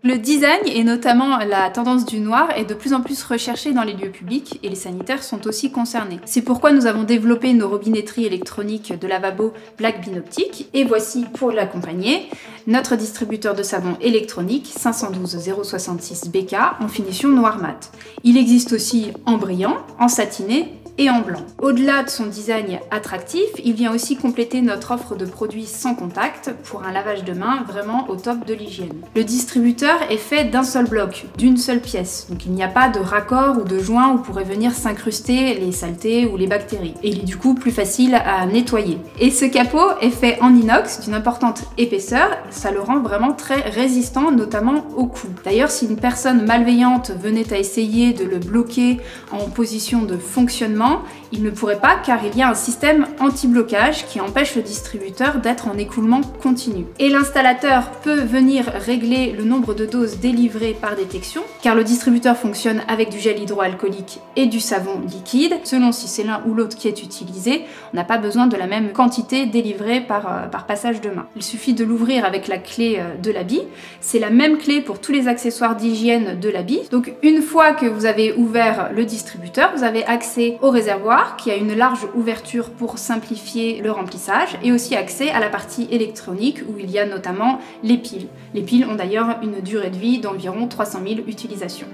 Le design, et notamment la tendance du noir, est de plus en plus recherché dans les lieux publics et les sanitaires sont aussi concernés. C'est pourquoi nous avons développé nos robinetteries électroniques de lavabo Black Bean Optique, et voici, pour l'accompagner, notre distributeur de savon électronique 512 066 BK en finition noir mat. Il existe aussi en brillant, en satiné et en blanc. Au-delà de son design attractif, il vient aussi compléter notre offre de produits sans contact pour un lavage de main vraiment au top de l'hygiène. Le distributeur est fait d'un seul bloc, d'une seule pièce, donc il n'y a pas de raccord ou de joint où pourraient venir s'incruster les saletés ou les bactéries. Et il est du coup plus facile à nettoyer. Et ce capot est fait en inox d'une importante épaisseur, ça le rend vraiment très résistant, notamment au coups. D'ailleurs, si une personne malveillante venait à essayer de le bloquer en position de fonctionnement, il ne pourrait pas car il y a un système anti-blocage qui empêche le distributeur d'être en écoulement continu. Et l'installateur peut venir régler le nombre de doses délivrées par détection car le distributeur fonctionne avec du gel hydroalcoolique et du savon liquide. Selon si c'est l'un ou l'autre qui est utilisé, on n'a pas besoin de la même quantité délivrée par passage de main. Il suffit de l'ouvrir avec la clé de l'habit. C'est la même clé pour tous les accessoires d'hygiène de l'habit. Donc une fois que vous avez ouvert le distributeur, vous avez accès au réservoir qui a une large ouverture pour simplifier le remplissage et aussi accès à la partie électronique où il y a notamment les piles. Les piles ont d'ailleurs une durée de vie d'environ 300 000 utilisations.